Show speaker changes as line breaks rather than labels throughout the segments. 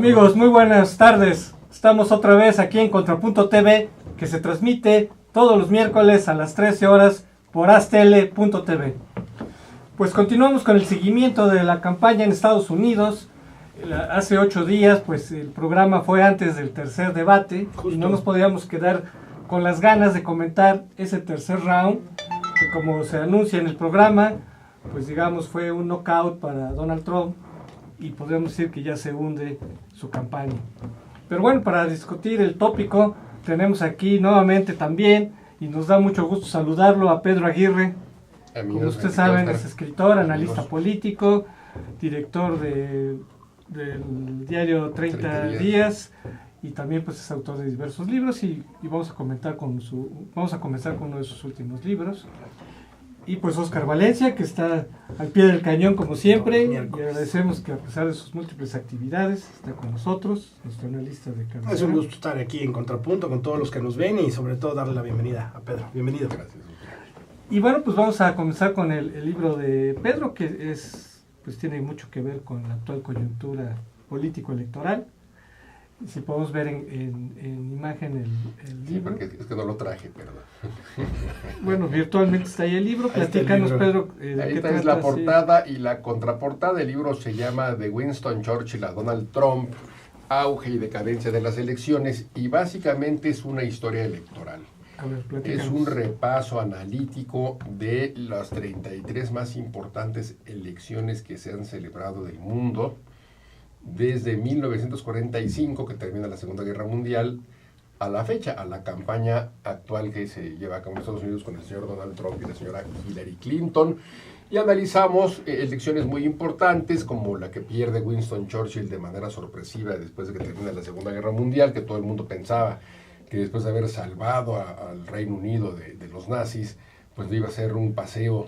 Amigos, muy buenas tardes. Estamos otra vez aquí en Contrapunto TV, que se transmite todos los miércoles a las 13 horas por astl.tv. Pues continuamos con el seguimiento de la campaña en Estados Unidos. Hace 8 días, pues el programa fue antes del tercer debate. Justo. Y no nos podíamos quedar con las ganas de comentar ese tercer round, que como se anuncia en el programa, pues digamos fue un knockout para Donald Trump y podríamos decir que ya se hunde su campaña. Pero bueno, para discutir el tópico tenemos aquí nuevamente también, y nos da mucho gusto saludarlo, a Pedro Aguirre. Amigos, como ustedes saben, es escritor, analista político, director del diario 30 días, y también pues es autor de diversos libros, y vamos a comenzar con uno de sus últimos libros. Y pues Óscar Valencia, que está al pie del cañón como siempre, y agradecemos que a pesar de sus múltiples actividades está con nosotros, nuestro analista de carrera.
Es un gusto estar aquí en Contrapunto con todos los que nos ven y sobre todo darle la bienvenida a Pedro. Bienvenido. Gracias.
Y bueno, pues vamos a comenzar con el libro de Pedro, que pues tiene mucho que ver con la actual coyuntura político-electoral. Si podemos ver en imagen el libro.
Sí, porque es que no lo traje, perdón.
Bueno, virtualmente está ahí el libro. Platícanos, Pedro.
Ahí está, es la portada, y la contraportada del libro se llama De Winston Churchill a Donald Trump, auge y decadencia de las elecciones, y básicamente es una historia electoral.
A ver,
es un repaso analítico de las 33 más importantes elecciones que se han celebrado del mundo, desde 1945, que termina la Segunda Guerra Mundial, a la fecha, a la campaña actual que se lleva a cabo en Estados Unidos con el señor Donald Trump y la señora Hillary Clinton, y analizamos elecciones muy importantes, como la que pierde Winston Churchill de manera sorpresiva después de que termina la Segunda Guerra Mundial, que todo el mundo pensaba que después de haber salvado al Reino Unido de los nazis, pues iba a ser un paseo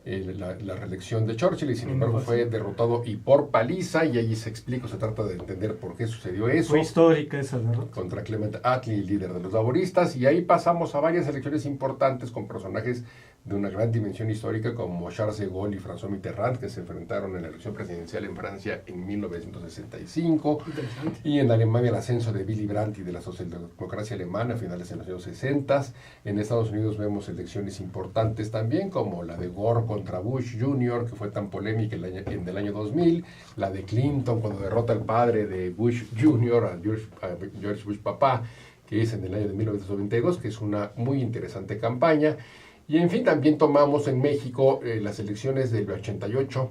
la reelección de Churchill, y sin embargo fue derrotado y por paliza, y allí se explica, se trata de entender por qué sucedió eso.
Fue histórica esa, ¿no?
Contra Clement Attlee, líder de los laboristas, y ahí pasamos a varias elecciones importantes con personajes de una gran dimensión histórica como Charles de Gaulle y François Mitterrand, que se enfrentaron en la elección presidencial en Francia en 1965, y en Alemania el ascenso de Willy Brandt y de la socialdemocracia alemana a finales de los años 60. En Estados Unidos vemos elecciones importantes también, como la de Gore contra Bush Jr., que fue tan polémica en el año 2000, la de Clinton cuando derrota al padre de Bush Jr., a George Bush papá, que es en el año de 1992, que es una muy interesante campaña. Y en fin, también tomamos en México las elecciones del 88,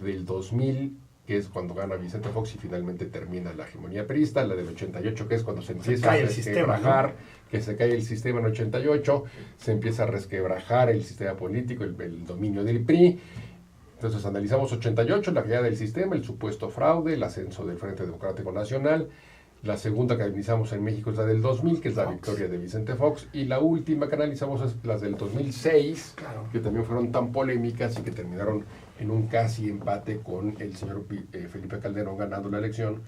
del 2000, que es cuando gana Vicente Fox y finalmente termina la hegemonía priista, la del 88, que es cuando se empieza a resquebrajar, ¿no? Que se cae el sistema en 88, se empieza a resquebrajar el sistema político, el dominio del PRI. Entonces analizamos 88, la caída del sistema, el supuesto fraude, el ascenso del Frente Democrático Nacional. La segunda que analizamos en México es la del 2000, que es la victoria de Vicente Fox, y la última que analizamos es las del 2006, que también fueron tan polémicas y que terminaron en un casi empate con el señor Felipe Calderón ganando la elección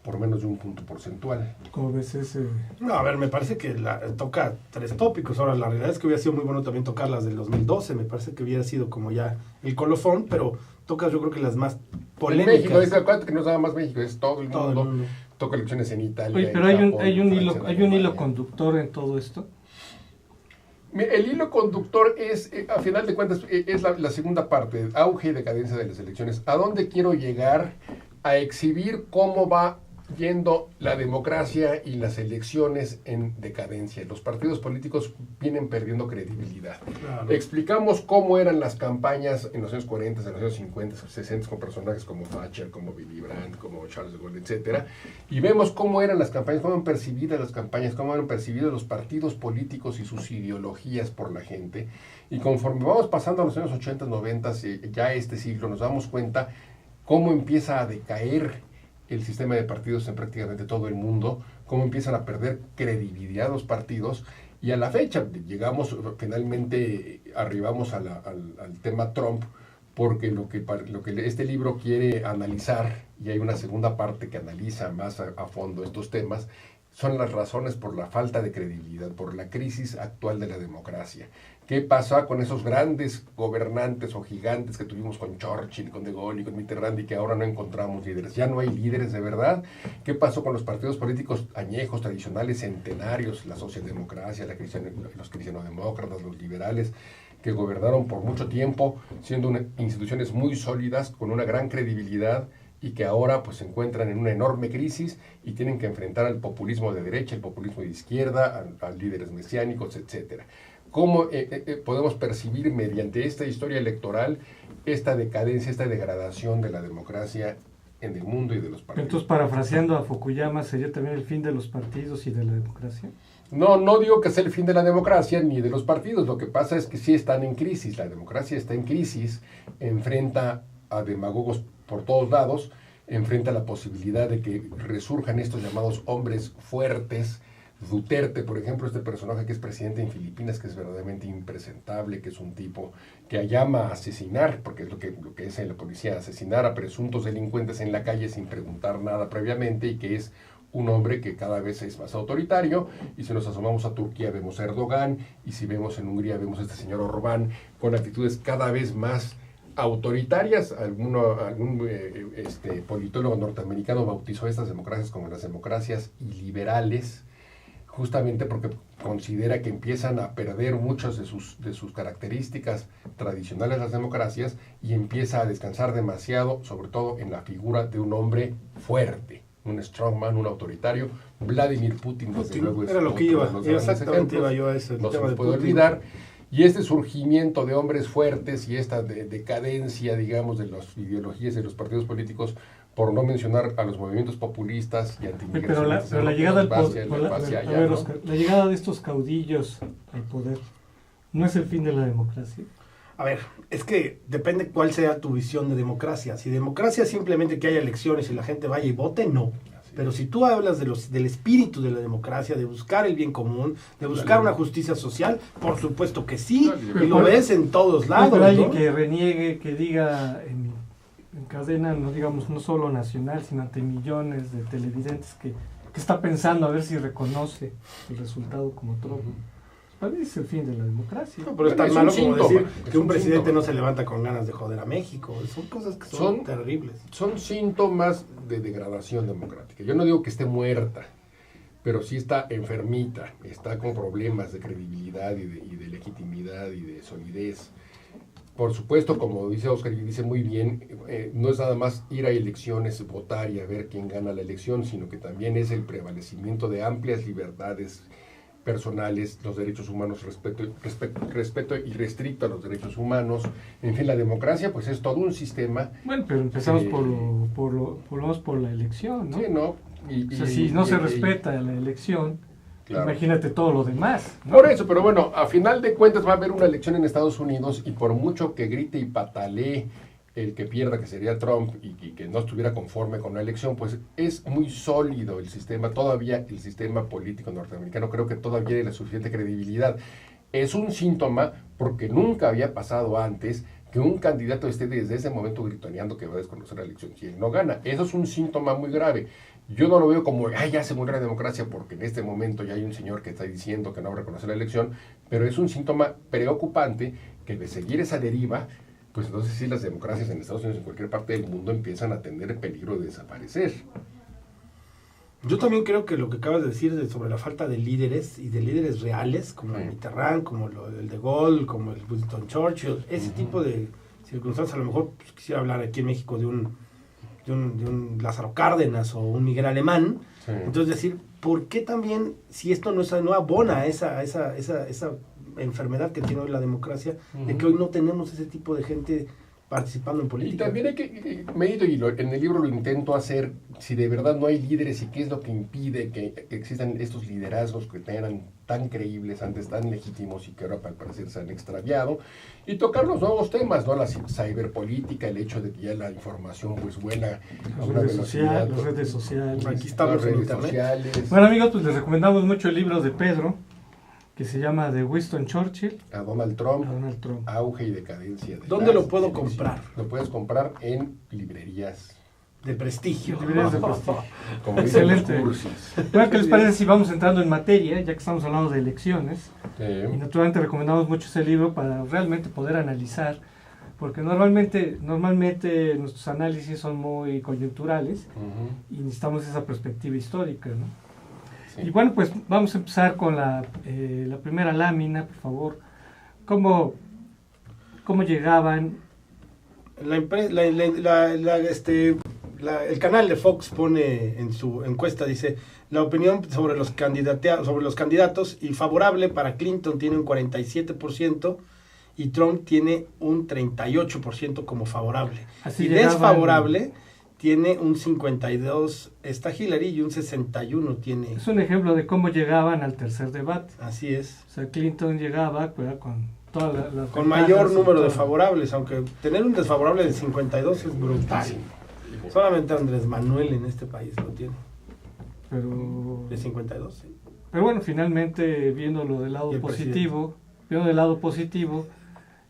por menos de un punto porcentual.
¿Cómo ves ese?
No, a ver, me parece que toca 3 tópicos. Ahora, la realidad es que hubiera sido muy bueno también tocar las del 2012, me parece que hubiera sido como ya el colofón, pero tocas yo creo que las más polémicas.
En México, acuérdate que no es nada más México, es todo el mundo. Toca elecciones en Italia.
Oye, pero hay un hilo conductor en todo esto.
El hilo conductor es, a final de cuentas, es la segunda parte, auge y decadencia de las elecciones. ¿A dónde quiero llegar? A exhibir cómo va yendo la democracia y las elecciones en decadencia. Los partidos políticos vienen perdiendo credibilidad. Claro. Explicamos cómo eran las campañas en los años 40, en los años 50, 60, con personajes como Thatcher, como Willy Brandt, como Charles de Gaulle, etc. Y vemos cómo eran las campañas, cómo eran percibidas las campañas, cómo eran percibidos los partidos políticos y sus ideologías por la gente. Y conforme vamos pasando a los años 80, 90, ya este siglo, nos damos cuenta cómo empieza a decaer el sistema de partidos en prácticamente todo el mundo, cómo empiezan a perder credibilidad los partidos, y a la fecha llegamos, finalmente arribamos al tema Trump, porque lo que este libro quiere analizar, y hay una segunda parte que analiza más a fondo estos temas, son las razones por la falta de credibilidad, por la crisis actual de la democracia. ¿Qué pasó con esos grandes gobernantes o gigantes que tuvimos con Churchill, con De Gaulle y con Mitterrand y que ahora no encontramos líderes? Ya no hay líderes de verdad. ¿Qué pasó con los partidos políticos añejos, tradicionales, centenarios, la socialdemocracia, los cristianodemócratas, los liberales, que gobernaron por mucho tiempo, siendo instituciones muy sólidas, con una gran credibilidad, y que ahora pues se encuentran en una enorme crisis y tienen que enfrentar al populismo de derecha, el populismo de izquierda, a líderes mesiánicos, etcétera? ¿Cómo podemos percibir mediante esta historia electoral esta decadencia, esta degradación de la democracia en el mundo y de los partidos?
Entonces, parafraseando a Fukuyama, ¿sería también el fin de los partidos y de la democracia?
No digo que sea el fin de la democracia ni de los partidos. Lo que pasa es que sí están en crisis. La democracia está en crisis, enfrenta a demagogos por todos lados, enfrenta la posibilidad de que resurjan estos llamados hombres fuertes. Duterte, por ejemplo, este personaje que es presidente en Filipinas, que es verdaderamente impresentable, que es un tipo que llama a asesinar, porque es lo que es en la policía, asesinar a presuntos delincuentes en la calle sin preguntar nada previamente, y que es un hombre que cada vez es más autoritario. Y si nos asomamos a Turquía vemos a Erdogan, y si vemos en Hungría vemos a este señor Orbán con actitudes cada vez más autoritarias. Algún politólogo norteamericano bautizó estas democracias como las democracias iliberales, justamente porque considera que empiezan a perder muchas de sus características tradicionales las democracias, y empieza a descansar demasiado, sobre todo en la figura de un hombre fuerte, un strongman, un autoritario. Vladimir Putin, desde luego,
era lo que exactamente iba yo a eso.
No se nos puede olvidar. Y este surgimiento de hombres fuertes y esta decadencia, digamos, de las ideologías de los partidos políticos, por no mencionar a los movimientos populistas y antimigracionistas.
Pero la llegada al poder, la llegada de estos caudillos al poder, ¿no es el fin de la democracia?
A ver, es que depende cuál sea tu visión de democracia. Si democracia es simplemente que haya elecciones y la gente vaya y vote, no. Pero si tú hablas del espíritu de la democracia, de buscar el bien común, de buscar una justicia social, por supuesto que sí, y lo ves en todos lados.
Pero alguien que reniegue, que diga en cadena, no digamos, no solo nacional, sino ante millones de televidentes, que está pensando a ver si reconoce el resultado como Trump. Para mí es el fin de la democracia.
No, pero es tan malo como decir que un presidente no se levanta con ganas de joder a México. Son cosas que son terribles.
Son síntomas de degradación democrática. Yo no digo que esté muerta, pero sí está enfermita, está con problemas de credibilidad y de legitimidad y de solidez. Por supuesto, como dice Oscar y dice muy bien, no es nada más ir a elecciones, votar y a ver quién gana la elección, sino que también es el prevalecimiento de amplias libertades personales, los derechos humanos, respeto irrestricto a los derechos humanos. En fin, la democracia pues es todo un sistema.
Bueno, pero empezamos por la elección, ¿no?
Sí, ¿no?
Si no se respeta la elección, claro, imagínate todo lo demás, ¿no?
Por eso, pero bueno, a final de cuentas va a haber una elección en Estados Unidos, y por mucho que grite y patalee el que pierda, que sería Trump, y que no estuviera conforme con la elección, pues es muy sólido el sistema, todavía el sistema político norteamericano, creo que todavía hay la suficiente credibilidad. Es un síntoma porque nunca había pasado antes que un candidato esté desde ese momento gritoneando que va a desconocer la elección si él no gana. Eso es un síntoma muy grave. Yo no lo veo como, ya se murió la democracia, porque en este momento ya hay un señor que está diciendo que no va a reconocer la elección, pero es un síntoma preocupante que, de seguir esa deriva, pues entonces sí, las democracias en Estados Unidos, en cualquier parte del mundo, empiezan a tener el peligro de desaparecer.
Yo también creo que lo que acabas de decir sobre la falta de líderes, y de líderes reales, como el Mitterrand, como el de Gaulle, como el Winston Churchill, ese tipo de circunstancias. A lo mejor pues, quisiera hablar aquí en México de un Lázaro Cárdenas o un Miguel Alemán. Sí. Entonces decir, ¿por qué también, si esto no abona esa enfermedad que tiene hoy la democracia, de que hoy no tenemos ese tipo de gente participando en política?
Y también hay que, en el libro lo intento hacer, si de verdad no hay líderes y qué es lo que impide que existan estos liderazgos que eran tan creíbles antes, tan legítimos, y que ahora al parecer se han extraviado, y tocar los nuevos temas, ¿no? La ciberpolítica, el hecho de que ya la información pues vuela a una velocidad.
Las redes sociales.
Aquí estamos en internet.
Bueno, amigos, pues les recomendamos mucho el libro de Pedro, que se llama de Winston Churchill
a Donald Trump, auge y decadencia.
¿Dónde lo puedo comprar?
Lo puedes comprar en librerías.
de prestigio.
Librerías de prestigio.
Como dicen los
Excelente.
cursis.
Bueno, ¿qué les parece si vamos entrando en materia, ya que estamos hablando de elecciones? Y
Sí.
naturalmente recomendamos mucho ese libro para realmente poder analizar, porque normalmente nuestros análisis son muy coyunturales
Ujú.
y necesitamos esa perspectiva histórica, ¿no?
Sí.
Y bueno, pues vamos a empezar con la primera lámina, por favor. ¿Cómo llegaban?
El canal de Fox pone en su encuesta, dice, la opinión sobre los candidatos y favorable para Clinton tiene un 47% y Trump tiene un 38% como favorable.
Así
y
llegaban-
desfavorable tiene un 52% esta Hillary y un 61% tiene...
Es un ejemplo de cómo llegaban al tercer debate.
Así es.
O sea, Clinton llegaba, ¿verdad?, con todas las
Con
ventajas
mayor
y
número de
todo.
favorables, aunque tener un desfavorable de 52 es brutal. Solamente Andrés Manuel en este país lo tiene.
Pero,
De 52, sí.
pero bueno, finalmente, viéndolo del lado
Y el
positivo,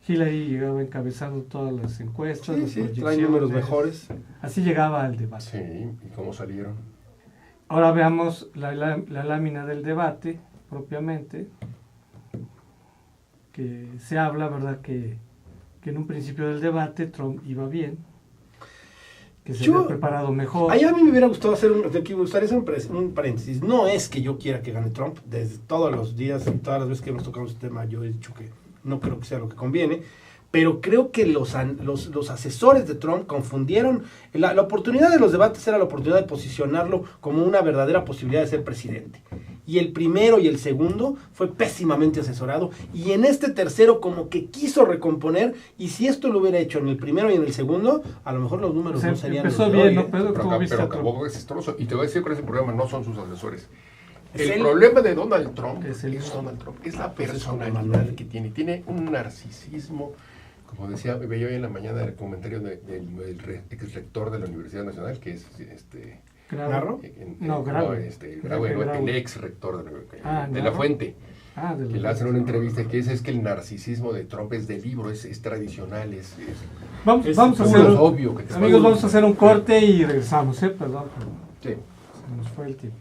Hillary llegaba encabezando todas las encuestas,
Sí,
las
sí, trae
proyecciones.
números mejores.
Así llegaba al debate.
Sí, ¿y cómo salieron?
Ahora veamos la lámina del debate, propiamente, que se habla, ¿verdad?, que en un principio del debate Trump iba bien, que se había preparado mejor.
Ahí a mí me hubiera gustado un paréntesis. No es que yo quiera que gane Trump. Desde todos los días y todas las veces que hemos tocado este tema, yo he dicho que no creo que sea lo que conviene. Pero creo que los asesores de Trump confundieron. La oportunidad de los debates era la oportunidad de posicionarlo como una verdadera posibilidad de ser presidente. Y el primero y el segundo fue pésimamente asesorado. Y en este tercero como que quiso recomponer. Y si esto lo hubiera hecho en el primero y en el segundo, a lo mejor los números no serían
empezó
los de
bien,
hoy,
¿no,
¿eh?
Pedro?
Pero,
¿Cómo viste a
acabó
Trump?
desastroso. Y te voy a decir cuál es el problema, no son sus asesores.
Es
El
él.
problema de Donald Trump
Es
es Donald Trump. Es la
Pues es Juan
personalidad
Manuel.
que tiene. Tiene un narcisismo. Como decía, veía hoy en la mañana el comentario del ex rector de la Universidad Nacional, que es
¿Narro?
Graue.
Graue, no, el
Graue.
ex rector de
¿Narro?
la Fuente.
De
Que le hacen una entrevista que es que el narcisismo de Trump es de libro, es tradicional,
Vamos a
es
hacer,
obvio que te
amigos, vamos a hacer un corte y regresamos, perdón, pero
Sí.
se nos fue el tiempo.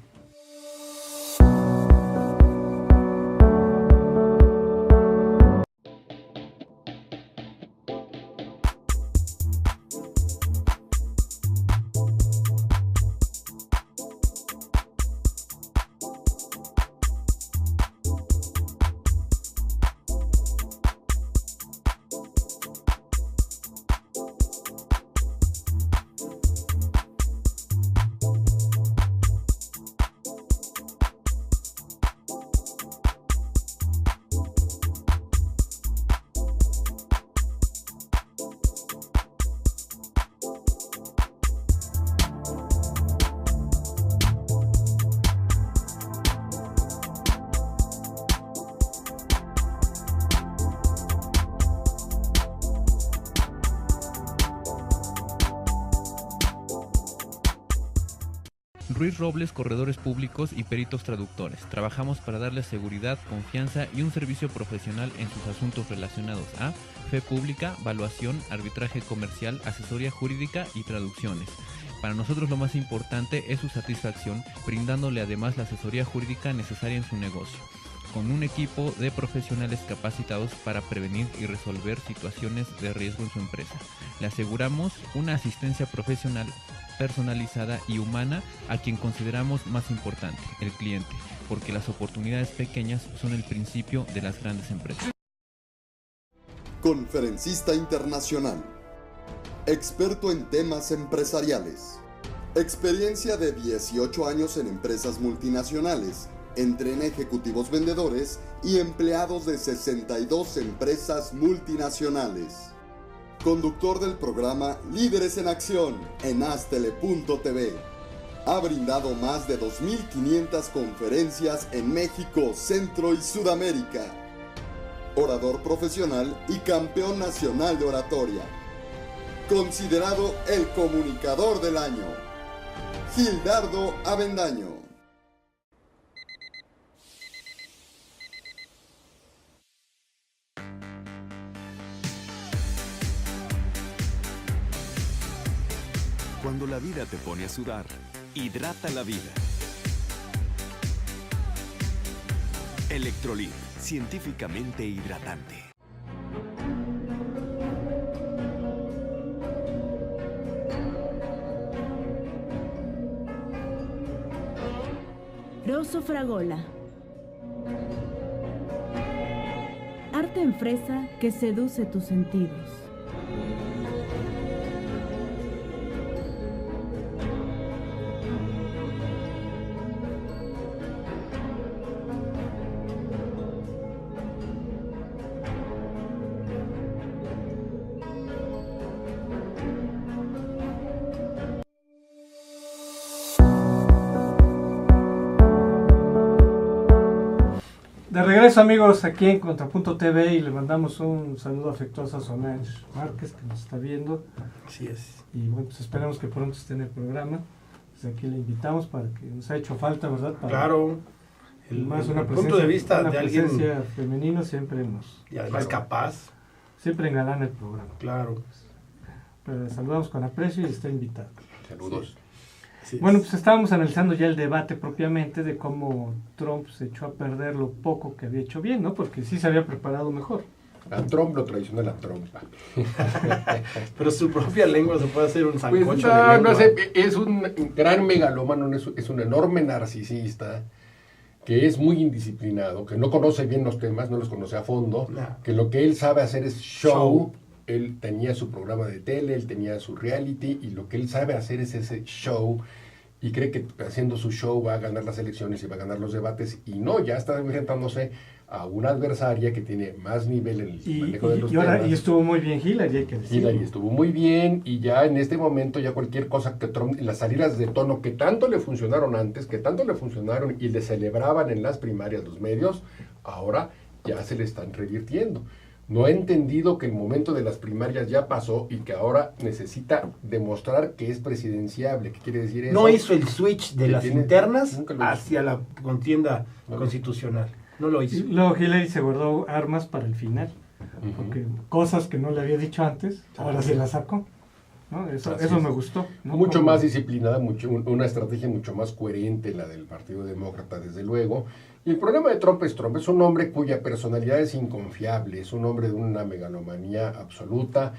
Ruiz Robles, corredores públicos y peritos traductores. Trabajamos para darles seguridad, confianza y un servicio profesional en sus asuntos relacionados a fe pública, valuación, arbitraje comercial, asesoría jurídica y traducciones. Para nosotros lo más importante es su satisfacción, brindándole además la asesoría jurídica necesaria en su negocio, con un equipo de profesionales capacitados para prevenir y resolver situaciones de riesgo en su empresa. Le aseguramos una asistencia profesional personalizada y humana a quien consideramos más importante, el cliente, porque las oportunidades pequeñas son el principio de las grandes empresas.
Conferencista internacional, experto en temas empresariales, experiencia de 18 años en empresas multinacionales, entrena ejecutivos vendedores y empleados de 62 empresas multinacionales. Conductor del programa Líderes en Acción en Astele.tv. Ha brindado más de 2.500 conferencias en México, Centro y Sudamérica. Orador profesional y campeón nacional de oratoria. Considerado el comunicador del año. Gildardo Avendaño.
Cuando la vida te pone a sudar, hidrata la vida. Electrolit, científicamente hidratante.
Rosso Fragola. Arte en fresa que seduce tus sentidos.
De regreso, amigos, aquí en Contrapunto TV, y le mandamos un saludo afectuoso a Solange Márquez, que nos está viendo.
Así es.
Y bueno, pues esperemos que pronto esté en el programa. Pues aquí le invitamos para que nos ha hecho falta, ¿verdad? Para
Claro.
más una
el punto de vista
una
de alguien
presencia femenino siempre nos...
y además capaz.
Siempre engalana el programa.
Claro.
Pero le saludamos con aprecio y está invitado.
Saludos.
Así
Bueno,
es.
pues estábamos analizando ya el debate propiamente de cómo Trump se echó a perder lo poco que había hecho bien, ¿no? Porque sí se había preparado mejor.
A Trump lo traiciona la trompa.
Pero su propia lengua se puede hacer un
Pues
sancocho de
no,
lengua.
no sé, es un gran megalómano, es un enorme narcisista, que es muy indisciplinado, que no conoce bien los temas, no los conoce a fondo,
No.
que lo que él sabe hacer es show.
Show.
Él tenía su programa de tele, él tenía su reality, y lo que él sabe hacer es ese show, y cree que haciendo su show va a ganar las elecciones y va a ganar los debates, y no, ya está enfrentándose a una adversaria que tiene más nivel en el manejo de los temas.
Y estuvo muy bien Hillary, hay que decirlo.
Hillary estuvo muy bien, y ya en este momento ya cualquier cosa que Trump, las salidas de tono que tanto le funcionaron antes, que tanto le funcionaron y le celebraban en las primarias los medios, ahora ya se le están revirtiendo. No ha entendido que el momento de las primarias ya pasó y que ahora necesita demostrar que es presidenciable. ¿Qué quiere decir eso?
No hizo el switch de
Que
las
tiene-
internas
nunca lo hizo.
hacia la contienda
No.
constitucional. No lo
Y
hizo.
luego Hillary se guardó armas para el final,
Ujú.
porque cosas que no le había dicho antes, ahora sí las sacó. ¿No? Eso
Así
eso
es.
me gustó. ¿no?
Mucho
Como-
más disciplinada, una estrategia mucho más coherente, la del Partido Demócrata, desde luego. Y el problema de Trump es un hombre cuya personalidad es inconfiable, es un hombre de una megalomanía absoluta,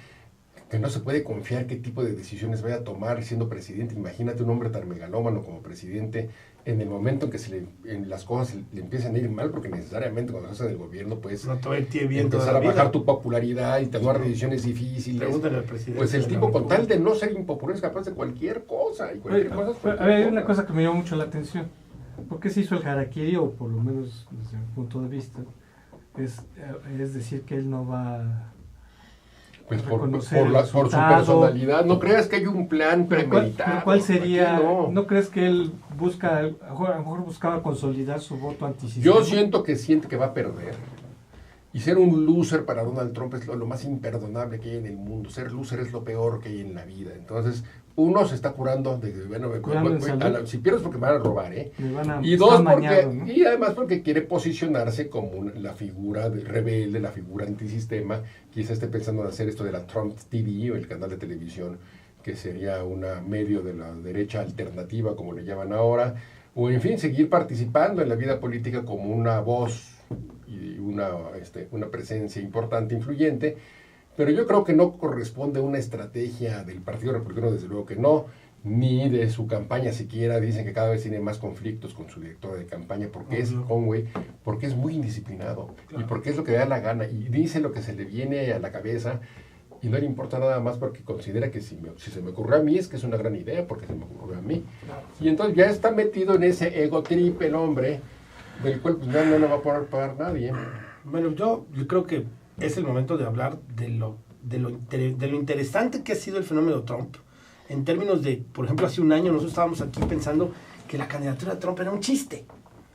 que no se puede confiar qué tipo de decisiones vaya a tomar siendo presidente. Imagínate un hombre tan megalómano como presidente, en el momento en que las cosas le empiezan a ir mal, porque necesariamente cuando estás en el gobierno, pues
No te va a ir bien toda
empezar
la
a
vida.
bajar tu popularidad y tomar decisiones difíciles.
Pregúntale al presidente.
Pues el
de la
tipo, con tal
República.
de no ser impopular, es capaz de cualquier cosa. Y cualquier cosa es
A
cualquier
ver, hay una cosa que me llamó mucho la atención. ¿Por qué se hizo el harakiri? O por lo menos desde mi punto de vista, es decir que él no va
Pues
a
por
reconocer el
su
resultado.
personalidad. No creas que hay un plan
Pero
premeditado.
¿Cuál sería?
Aquí
No.
no.
crees que él busca, a lo mejor buscaba consolidar su voto antisistema?
Yo siento que va a perder. Y ser un loser para Donald Trump es lo más imperdonable que hay en el mundo. Ser loser es lo peor que hay en la vida. Entonces, uno se está curando de que, bueno,
Curando en salud.
si pierdes porque me van a robar, ¿eh?
Me van a-
Y
está
dos,
amañado, ¿no?
y además porque quiere posicionarse como la figura rebelde, la figura antisistema. Quizá esté pensando en hacer esto de la Trump TV, o el canal de televisión, que sería un medio de la derecha alternativa, como le llaman ahora. O, en fin, seguir participando en la vida política como una voz y una presencia importante, influyente. Pero yo creo que no corresponde a una estrategia del Partido Republicano, desde luego que no, ni de su campaña siquiera. Dicen que cada vez tiene más conflictos con su directora de campaña, porque es Conway, porque es muy indisciplinado, y porque es lo que le da la gana, y dice lo que se le viene a la cabeza, y no le importa nada más porque considera que si se me ocurrió a mí es que es una gran idea, porque se me ocurrió a mí. Y entonces ya está metido en ese ego trip el hombre, del cual pues, ya no le va a poder pagar nadie.
Bueno, yo creo que es el momento de hablar de lo interesante que ha sido el fenómeno Trump. En términos de, por ejemplo, hace un año nosotros estábamos aquí pensando que la candidatura de Trump era un chiste.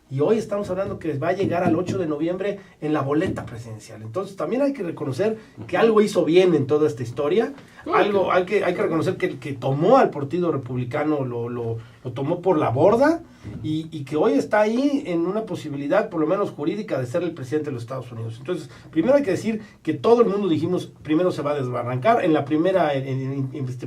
Y hoy estamos hablando que va a llegar al 8 de noviembre en la boleta presidencial. Entonces también hay que reconocer que algo hizo bien en toda esta historia. Hay que reconocer que tomó al Partido Republicano, lo lo tomó por la borda y que hoy está ahí en una posibilidad, por lo menos jurídica, de ser el presidente de los Estados Unidos. Entonces, primero hay que decir que todo el mundo dijimos, primero se va a desbarrancar. En la primera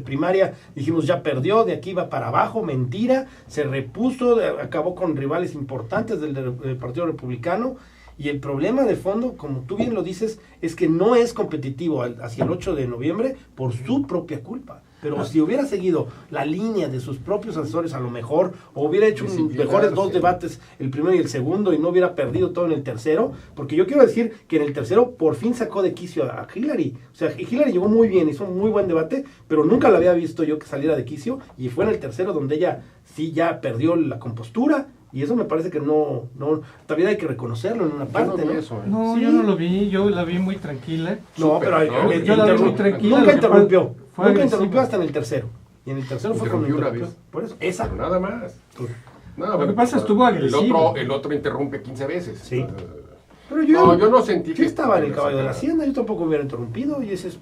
primaria dijimos, ya perdió, de aquí va para abajo, mentira, se repuso, acabó con rivales importantes del Partido Republicano. Y el problema de fondo, como tú bien lo dices, es que no es competitivo hacia el 8 de noviembre por su propia culpa. Pero si hubiera seguido la línea de sus propios asesores a lo mejor, o hubiera hecho mejores 2 debates, el primero y el segundo, y no hubiera perdido todo en el tercero, porque yo quiero decir que en el tercero por fin sacó de quicio a Hillary. O sea, Hillary llegó muy bien, hizo un muy buen debate, pero nunca la había visto yo que saliera de quicio, y fue en el tercero donde ella sí ya perdió la compostura. Y eso me parece que no, también hay que reconocerlo en una parte, ¿no?
Eso,
No,
Sí.
yo no lo vi, yo la vi muy tranquila.
No, pero
yo la vi muy tranquila.
Nunca interrumpió.
Fue
Nunca
agresiva.
interrumpió hasta en el tercero. Y en el tercero fue cuando
Interrumpió una
interrumpió.
vez.
Por eso, esa.
Pero nada más. No,
Lo que
bueno,
pasa estuvo agresivo.
El otro interrumpe 15 veces.
Sí.
Eh,
Pero
yo no sentí
yo
que
estaba en el caballo de la
hacienda.
hacienda, yo tampoco hubiera interrumpido. Y ese es.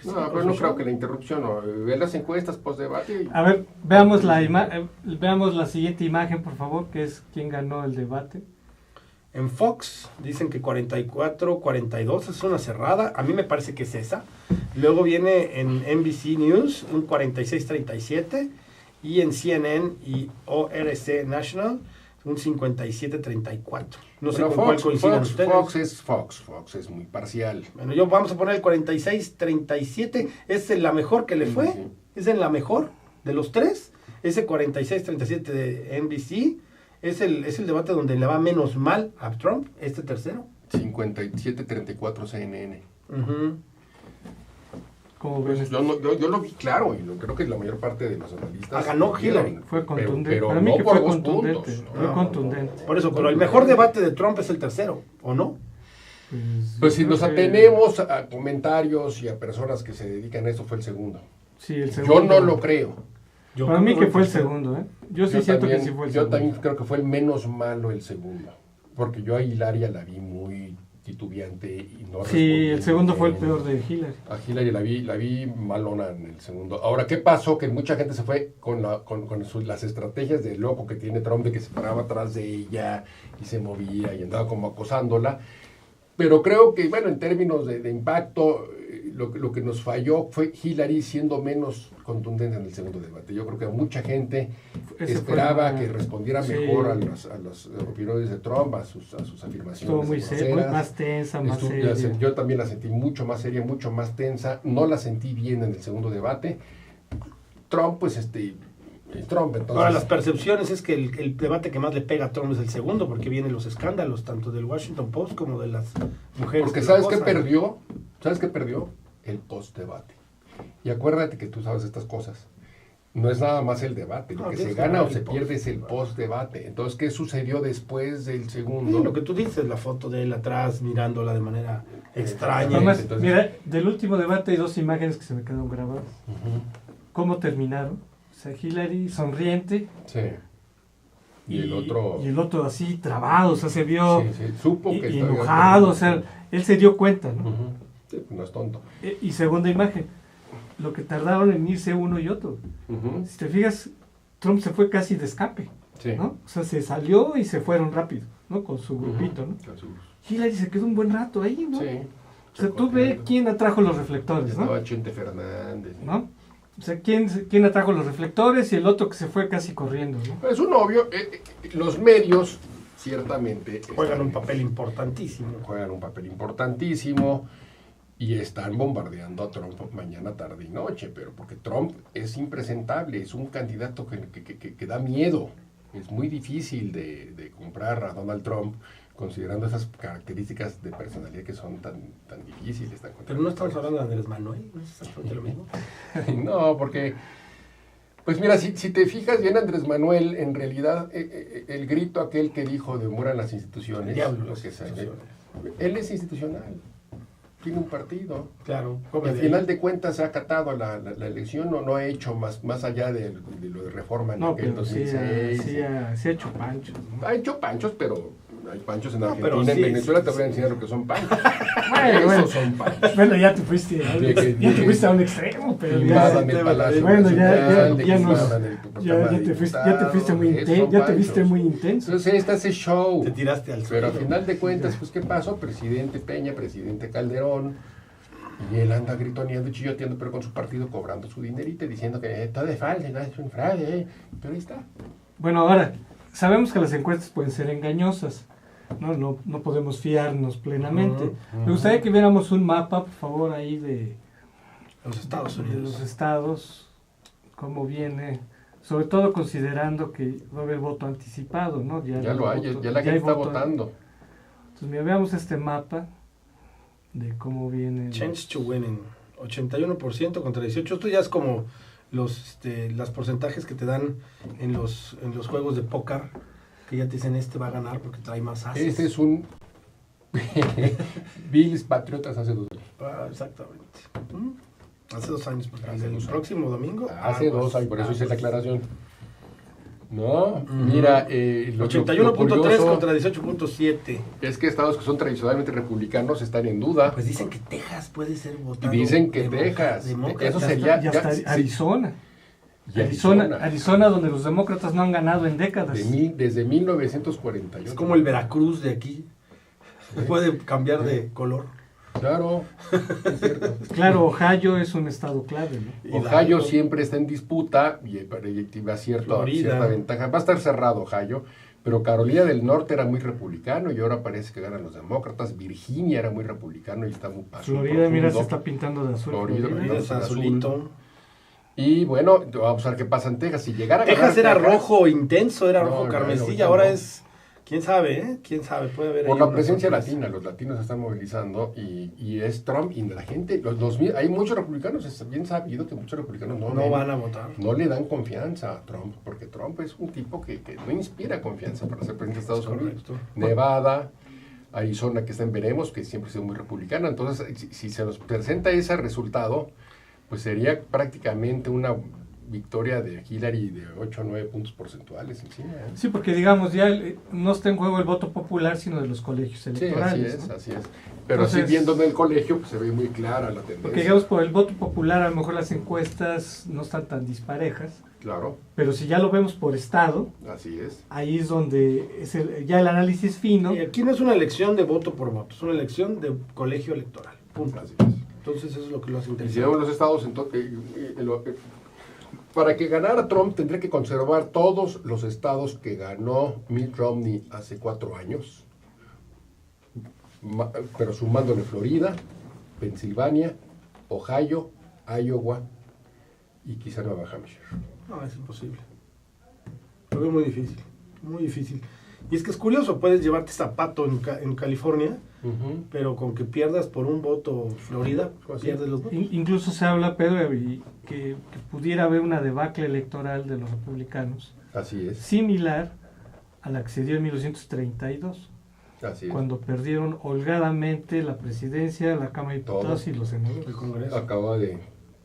No, pero no creo que la interrupción, no. Ve las encuestas post-debate.
A ver, veamos la siguiente imagen, por favor, que es quién ganó el debate.
En Fox dicen que 44-42 es una cerrada. A mí me parece que es esa. Luego viene en NBC News un 46-37 y en CNN y ORC National un 57-34. No sé
Pero
con cuál coincidan ustedes.
Fox es muy parcial.
Bueno, vamos a poner el 46-37. Es la mejor que le fue.
Sí.
Es en la mejor de los tres. Ese 46-37 de NBC es el debate donde le va menos mal a Trump, este tercero.
57-34 CNN.
Ujú.
Como ven,
Yo lo vi claro y creo que la mayor parte de los analistas...
Ganó Hillary.
fue contundente.
Pero
Para mí
no
que
por
fue
2
contundente.
puntos.
Fue
No.
contundente.
Por eso, pero el mejor debate de Trump es el tercero, ¿o no?
Pues si
yo
nos
creo que-
atenemos a comentarios y a personas que se dedican a eso, fue el segundo.
Sí, el
Yo
segundo.
no lo creo.
Yo
Para
creo
mí que fue el
tercero.
segundo, ¿eh? Yo sí siento que sí fue el
Yo
segundo.
también creo que fue el menos malo el segundo. Porque yo a Hilaria la vi muy titubeante y no
Sí, el
respondía
segundo fue el
bien.
peor de Hillary.
A Hillary la vi malona en el segundo. Ahora, ¿qué pasó? Que mucha gente se fue con las estrategias de loco que tiene Trump, de que se paraba atrás de ella y se movía y andaba como acosándola. Pero creo que, bueno, en términos de impacto, lo que nos falló fue Hillary siendo menos contundente en el segundo debate. Yo creo que mucha gente
Ese
esperaba
fue-
que respondiera
sí.
mejor a las opiniones de Trump, a sus afirmaciones.
Estuvo muy seria,
groseras.
más tensa, más
Estuvo-
seria.
Yo también la sentí mucho más seria, mucho más tensa. No la sentí bien en el segundo debate. Trump, pues Trump, entonces.
Ahora, las percepciones es que el debate que más le pega a Trump es el segundo, porque vienen los escándalos, tanto del Washington Post como de las mujeres.
Porque
que
¿sabes
lo
qué
acosan.
perdió? ¿Sabes qué perdió? El post-debate. Y acuérdate que tú sabes estas cosas. No es nada más el debate. Lo
No,
que
tienes
se
que
gana
ganar
o se
el
pierde es el post-debate. Entonces, ¿qué sucedió después del segundo?
Sí, lo que tú dices, la foto de él atrás, mirándola de manera extraña.
Además,
entonces-
mira, del último debate hay 2 imágenes que se me quedaron grabadas.
Ujú.
¿Cómo terminaron? O sea, Hillary sonriente
Sí. Y el otro...
y el otro así trabado, o sea, se vio
Sí, supo
y
que estaba-
enojado, o sea, él se dio cuenta, ¿no?
Ujú. Sí, no es tonto.
Y segunda imagen, lo que tardaron en irse uno y otro.
Ujú.
Si te fijas, Trump se fue casi de escape,
Sí.
¿no? O sea, se salió y se fueron rápido, ¿no? Con su grupito, ¿no?
Con su-
Hillary se quedó un buen rato ahí, ¿no?
Sí.
O sea, tú ve quién atrajo los reflectores, ¿no?
Estaba Chente Fernández.
¿No? O sea, quién atrajo los reflectores y el otro que se fue casi corriendo, ¿no?
Es un obvio. Los medios, ciertamente,
Juegan un
están-
papel importantísimo.
juegan un papel importantísimo y están bombardeando a Trump mañana, tarde y noche, pero porque Trump es impresentable, es un candidato que da miedo. Es muy difícil de comprar a Donald Trump considerando esas características de personalidad que son tan difíciles.
Pero no estamos hablando de Andrés Manuel, ¿no es exactamente lo mismo?
No, porque, pues mira, si te fijas bien, Andrés Manuel, en realidad, el grito aquel que dijo de mueran las instituciones,
El diablo,
lo
las
que sea,
instituciones.
él es institucional, tiene un partido.
Claro.
Al final de cuentas ha acatado la elección, no ha hecho más allá de lo de reforma en
No,
aquel
pero sí
2006.
ha hecho panchos, ¿no?
Ha hecho panchos, pero Hay panchos en
No,
Argentina,
pero sí,
en Venezuela
sí,
te voy a
sí.
enseñar lo que son panchos.
Bueno.
Esos son panchos.
Bueno, ya te fuiste,
que-
a un extremo, pero
Que
ya,
invadan el Palacio
bueno,
Nacional,
ya
que
nos-
invadan el
ya te
Cámara
fuiste,
de
ya te fuiste muy
Diputados,
intenso,
esos
ya
son
te viste
panchos.
muy intenso.
Entonces está ese show.
Te tiraste al
Pero a
suelo.
final de cuentas, pues ¿qué pasó? Presidente Peña, presidente Calderón, y él anda gritoneando y chilloteando, pero con su partido cobrando su dinerito y diciendo que todo es falso, no es un fraude, pero ahí está.
Bueno, ahora, sabemos que las encuestas pueden ser engañosas, no podemos fiarnos plenamente. Me gustaría que viéramos un mapa, por favor, ahí de
Los Estados
de
Unidos.
los estados, cómo viene, sobre todo considerando que va a haber voto anticipado, ¿no?
Ya lo hay, ya la
hay
gente está
voto.
votando.
Entonces, mira, veamos este mapa de cómo viene.
Change to winning. 81% contra 18%. Esto ya es como las porcentajes que te dan en los juegos de póker, que ya te dicen va a ganar porque trae más ases.
Este es un Bills Patriotas hace 2 años.
Exactamente. Hace 2 años, porque
Hace
el
2 años.
próximo domingo.
Hace 2 años, por eso hice la
aclaración.
aclaración. No, mira, lo
81.3
curioso
contra 18.7.
es que estados que son tradicionalmente republicanos están en duda.
Pues dicen que Texas puede ser
Y
votado.
dicen que Texas,
demócrata.
eso
Ya
sería...
está,
ya-
ya está
sí.
Arizona.
Y
Arizona, donde los demócratas no han ganado en décadas.
desde 1948.
Es como el Veracruz de aquí. Puede cambiar de color.
Claro, es cierto.
Claro, Ohio es un estado clave, ¿no?
Ohio siempre está en disputa y va cierta
Florida.
ventaja. Va a estar cerrado Ohio, pero Carolina del Norte era muy republicano y ahora parece que ganan los demócratas. Virginia era muy republicano y está muy azul
Florida, mira, se
profundo.
está pintando de azul.
Florida,
Florida es azulito.
Y bueno, vamos a ver qué pasa en Texas. Si llegara a ganar
Texas era
Texas,
rojo intenso, era
No,
rojo
no,
carmesí,
no,
ahora
no.
es... ¿Quién sabe, ¿Quién sabe? Puede haber
por
ahí
la
una
presencia
sorpresa.
latina, los latinos se están movilizando y es Trump y la gente, hay muchos republicanos, es bien sabido que muchos republicanos
No van a votar.
no le dan confianza a Trump, porque Trump es un tipo que no inspira confianza para ser presidente de Estados Unidos.
Correcto.
Nevada, Arizona, que está en veremos, que siempre ha sido muy republicana. Entonces, si se nos presenta ese resultado, pues sería prácticamente una victoria de Hillary de 8 o 9 puntos porcentuales encima.
Sí, porque digamos, ya no está en juego el voto popular, sino de los colegios
Sí,
electorales.
así es,
¿no?
así es. Pero
Entonces,
sí viendo en el colegio, pues se ve muy clara la tendencia.
Porque digamos, por el voto popular, a lo mejor las encuestas no están tan disparejas,
Claro,
pero si ya lo vemos por estado,
así es.
ahí es donde ya el análisis fino.
Y aquí no es una elección de voto por voto, es una elección de colegio electoral. Punto.
Así es.
Entonces eso es lo que lo hace
Y si
interesante.
vemos los estados, para que ganara Trump tendría que conservar todos los estados que ganó Mitt Romney hace 4 años, pero sumándole Florida, Pensilvania, Ohio, Iowa y quizá Nueva Hampshire.
No, es imposible. Lo veo muy difícil, muy difícil. Y es que es curioso, puedes llevarte zapato en California, pero con que pierdas por un voto Florida,
Pues sí.
pierdes los votos.
Incluso se habla, Pedro, que pudiera haber una debacle electoral de los republicanos,
Así es,
similar a la que se dio en 1932,
así es.
cuando perdieron holgadamente la presidencia, la Cámara de Diputados
Todo.
y los senadores.
El Congreso.
Acaba de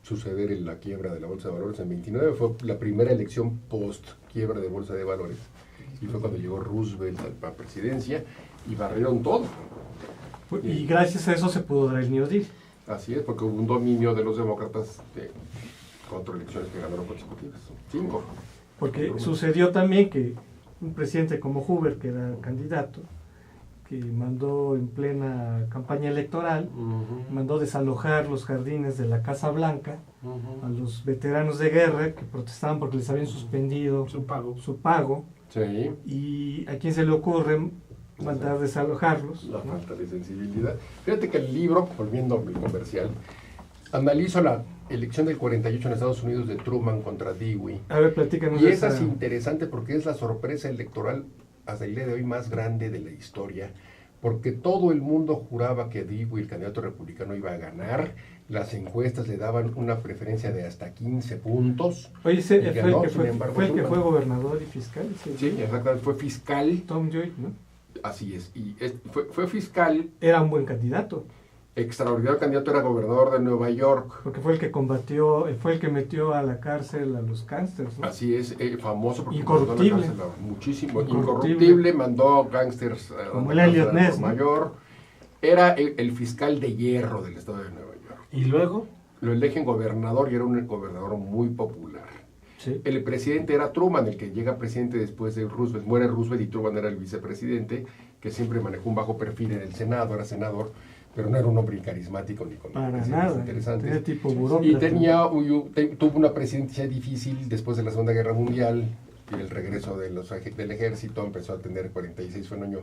suceder en la quiebra de la Bolsa de Valores en 29, fue la primera elección post quiebra de Bolsa de Valores y fue cuando llegó Roosevelt a la presidencia y barrieron todo.
Y gracias a eso se pudo dar el New Deal.
Así es, porque hubo un dominio de los demócratas de 4 elecciones que ganaron consecutivas, 5.
Porque sucedió también que un presidente como Hoover, que era candidato, que mandó en plena campaña electoral, mandó desalojar los jardines de la Casa Blanca a los veteranos de guerra que protestaban porque les habían suspendido
Su pago.
su pago,
Sí,
y a quién se le ocurre mandar desalojarlos,
la
¿no?
falta de sensibilidad. Fíjate que el libro, volviendo al comercial, analizo la elección del 48 en Estados Unidos de Truman contra Dewey.
A ver, platícanos
Y
de
esa
esa.
es interesante porque es la sorpresa electoral hasta el día de hoy más grande de la historia, porque todo el mundo juraba que Dewey, el candidato republicano, iba a ganar. Las encuestas le daban una preferencia de hasta 15 puntos.
Oye,
Y
fue el
ganó,
que
sin embargo,
fue el que
Truman.
fue gobernador y fiscal.
Sí, exactamente, fue fiscal.
Tom Joy, ¿no?
Así es, y fue fiscal.
Era un buen candidato.
extraordinario candidato, era gobernador de Nueva York.
Porque fue el que combatió, fue el que metió a la cárcel a los gángsters, ¿no?
Así es, famoso porque
Incorruptible.
mandó a la cárcel muchísimo. Incorruptible, mandó gángsters
como el Elliot Ness, ¿no?
Mayor. Era el fiscal de hierro del estado de Nueva York.
¿Y luego?
Lo eligen gobernador y era un gobernador muy popular.
Sí.
El presidente era Truman, el que llega presidente después de Roosevelt. Muere Roosevelt y Truman era el vicepresidente, que siempre manejó un bajo perfil en el Senado, era senador, pero no era un hombre carismático ni con
Para
ideas
nada,
interesantes.
tenía tipo burócrata.
Y tuvo una presidencia difícil después de la Segunda Guerra Mundial y el regreso del ejército. Empezó a tener 46, fue un año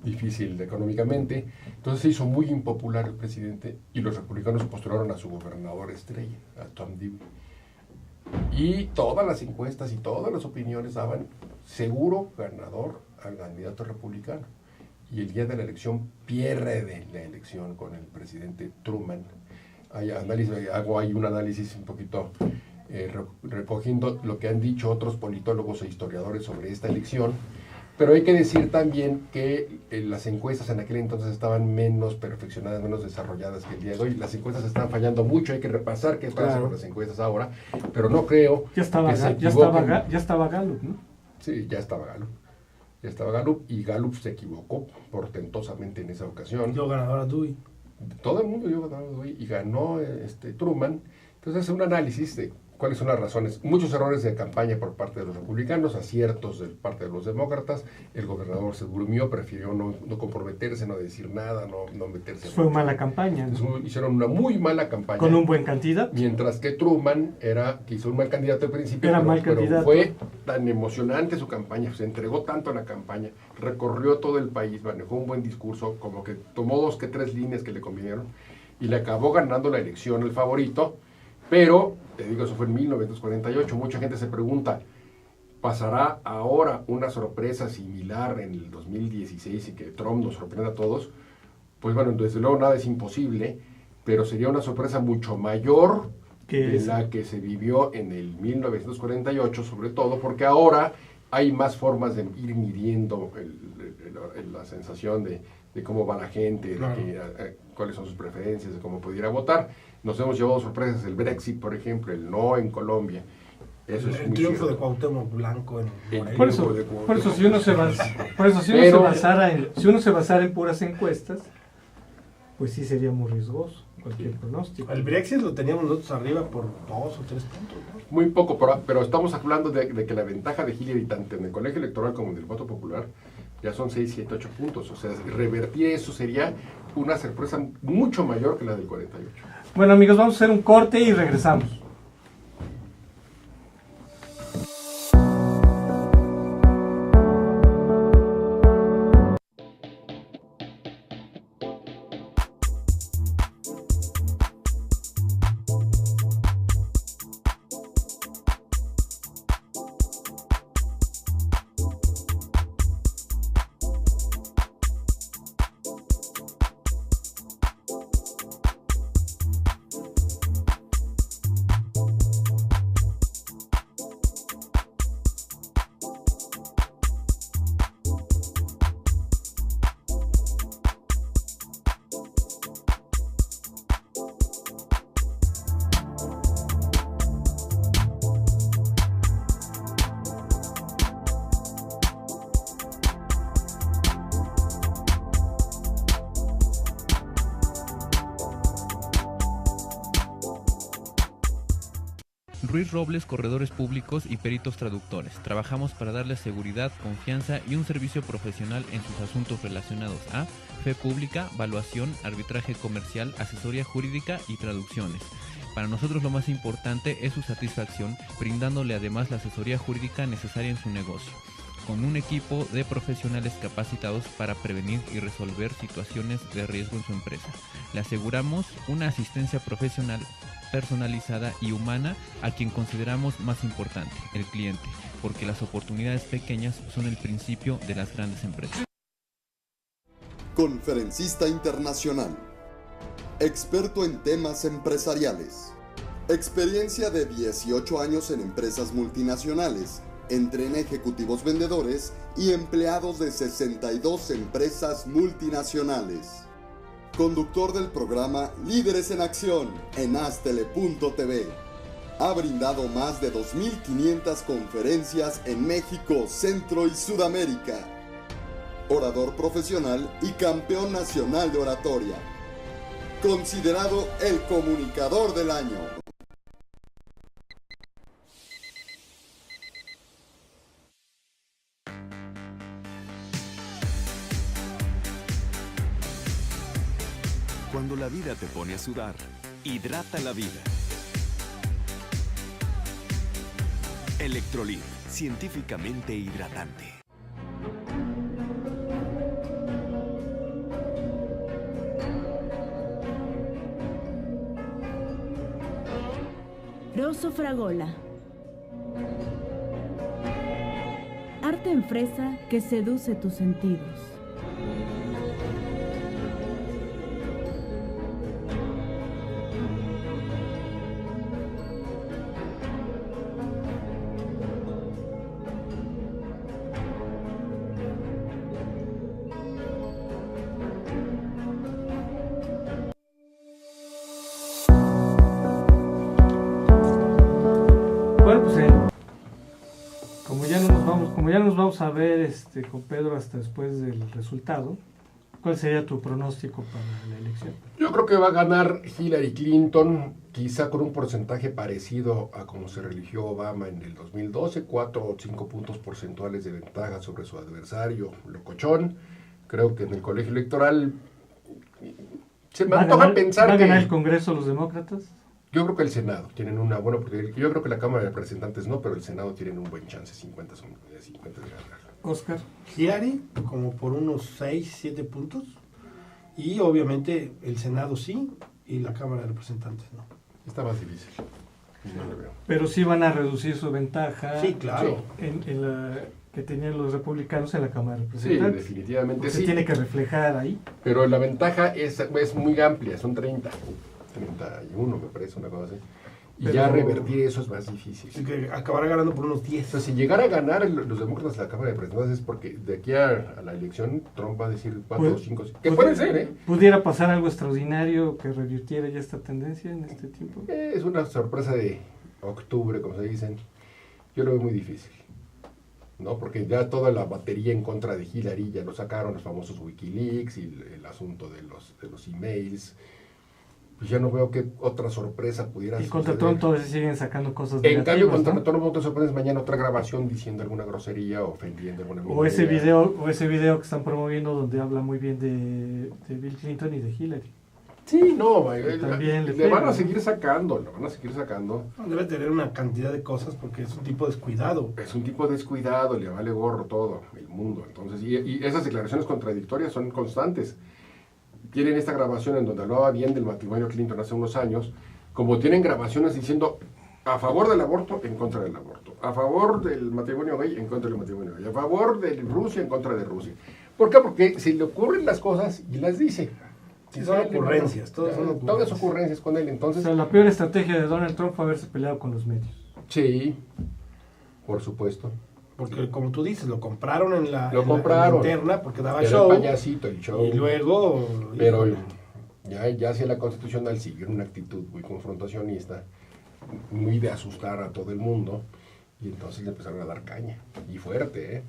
difícil económicamente. Entonces se hizo muy impopular el presidente y los republicanos postularon a su gobernador estrella, a Tom Dewey. Y todas las encuestas y todas las opiniones daban seguro ganador al candidato republicano. Y el día de la elección pierde la elección con el presidente Truman. Hago ahí un análisis un poquito recogiendo lo que han dicho otros politólogos e historiadores sobre esta elección. Pero hay que decir también que las encuestas en aquel entonces estaban menos perfeccionadas, menos desarrolladas que el día de hoy. Las encuestas están fallando mucho, hay que repasar qué pasa con las encuestas ahora, pero no creo
ya estaba Gallup, ¿no?
Sí, ya estaba Gallup y Gallup se equivocó portentosamente en esa ocasión.
Dio ganador a Dewey.
Todo el mundo dio ganador a Dewey y ganó Truman. Entonces hace un análisis de cuáles son las razones. Muchos errores de campaña por parte de los republicanos, aciertos de parte de los demócratas. El gobernador se durmió, prefirió no comprometerse, no decir nada, no meterse.
Fue mala campaña, ¿no?
Hicieron una muy mala campaña.
Con un buen candidato.
Mientras que Truman que hizo un mal candidato al principio,
pero
fue tan emocionante su campaña, se entregó tanto a la campaña, recorrió todo el país, manejó un buen discurso, como que tomó 2 que 3 líneas que le convinieron y le acabó ganando la elección el favorito. Pero, te digo, eso fue en 1948, mucha gente se pregunta, ¿pasará ahora una sorpresa similar en el 2016 y que Trump nos sorprenda a todos? Pues bueno, desde luego nada es imposible, pero sería una sorpresa mucho mayor de la que se vivió en el 1948, sobre todo porque ahora hay más formas de ir midiendo la sensación de cómo va la gente, de cuáles son sus preferencias, de cómo pudiera votar. Nos hemos llevado sorpresas, el Brexit, por ejemplo, el no en Colombia. Eso es
el triunfo de Cuauhtémoc Blanco en Morelia.
Por eso si uno se basara en puras encuestas, pues sí sería muy riesgoso cualquier pronóstico.
El Brexit lo teníamos nosotros arriba por 2 o 3 puntos, ¿no?
Muy poco, pero estamos hablando de que la ventaja de Hillary, tanto en el colegio electoral como en el voto popular, ya son 6, 7, 8 puntos. O sea, revertir eso sería una sorpresa mucho mayor que la del 48.
Bueno, amigos, vamos a hacer un corte y regresamos.
Ruiz Robles, corredores públicos y peritos traductores. Trabajamos para darles seguridad, confianza y un servicio profesional en sus asuntos relacionados a fe pública, valuación, arbitraje comercial, asesoría jurídica y traducciones. Para nosotros lo más importante es su satisfacción, brindándole además la asesoría jurídica necesaria en su negocio, con un equipo de profesionales capacitados para prevenir y resolver situaciones de riesgo en su empresa. Le aseguramos una asistencia profesional personalizada y humana a quien consideramos más importante, el cliente, porque las oportunidades pequeñas son el principio de las grandes empresas.
Conferencista internacional, experto en temas empresariales, experiencia de 18 años en empresas multinacionales, entrena ejecutivos vendedores y empleados de 62 empresas multinacionales. conductor del programa Líderes en Acción en Astele.tv. Ha brindado más de 2.500 conferencias en México, Centro y Sudamérica. Orador profesional y campeón nacional de oratoria. Considerado el comunicador del año.
Cuando la vida te pone a sudar, hidrata la vida. Electrolit, científicamente hidratante.
Rosso Fragola. Arte en fresa que seduce tus sentidos.
Bueno, pues como ya nos vamos a ver con Pedro hasta después del resultado, ¿cuál sería tu pronóstico para la elección?
Yo creo que va a ganar Hillary Clinton, quizá con un porcentaje parecido a como se religió Obama en el 2012, 4 o 5 puntos porcentuales de ventaja sobre su adversario locochón. Creo que en el colegio electoral se me antoja pensar
¿Va a
que...
ganar el Congreso los demócratas?
Yo creo que el Senado tienen una buena oportunidad. Yo creo que la Cámara de Representantes no, pero el Senado tienen un buen chance, 50 de ganar.
Oscar.
Hillary, como por unos 6, 7 puntos. Y obviamente el Senado sí, y la Cámara de Representantes no.
Está más difícil. No lo veo.
Pero sí van a reducir su ventaja.
Sí, claro.
En la que tenían los republicanos en la Cámara de
Sí,
Representantes.
definitivamente
Se
sí.
tiene que reflejar ahí.
Pero la ventaja es muy amplia, son 31 me parece, una cosa así. Y
Pero...
ya revertir eso es más difícil.
Así que acabará ganando por unos 10.
O sea, si llegara a ganar los demócratas la Cámara de Representantes es porque de aquí a la elección Trump va a decir 4 o 5, que puede ser, ¿eh?
¿Pudiera pasar algo extraordinario que revirtiera ya esta tendencia en este tiempo?
Es una sorpresa de octubre, como se dicen. Yo lo veo muy difícil, ¿no? Porque ya toda la batería en contra de Hillary ya lo sacaron, los famosos Wikileaks y el asunto de los emails. Pues ya no veo que otra sorpresa pudiera
Y
suceder.
contra Trump todavía siguen sacando cosas
En cambio,
negativas,
contra
¿no?
Trump no te sorprendes mañana otra grabación diciendo alguna grosería o ofendiendo alguna
O ese
minoría.
video que están promoviendo donde habla muy bien de Bill Clinton y de Hillary.
Sí, no,
También le
le
pega,
van a
¿no?
seguir sacando, le van a seguir sacando.
Debe tener una cantidad de cosas porque es un tipo descuidado.
Es un tipo descuidado, le vale gorro todo el mundo. Entonces, y esas declaraciones contradictorias son constantes. Tienen esta grabación en donde hablaba bien del matrimonio Clinton hace unos años, como tienen grabaciones diciendo a favor del aborto, en contra del aborto, a favor del matrimonio gay, en contra del matrimonio gay, a favor de Rusia, en contra de Rusia. ¿Por qué? Porque se le ocurren las cosas y las dice.
Sí, son ocurrencias, todas son ocurrencias.
Todas ocurrencias con él,
O
entonces...
sea, la peor estrategia de Donald Trump fue haberse peleado con los medios.
Sí, por supuesto.
Porque como tú dices, lo compraron en la interna porque daba
Era
show.
el payasito, el show.
Y luego...
Pero ya hacia la Constitucional siguió una actitud muy confrontacionista, muy de asustar a todo el mundo, y entonces le empezaron a dar caña, y fuerte, ¿eh?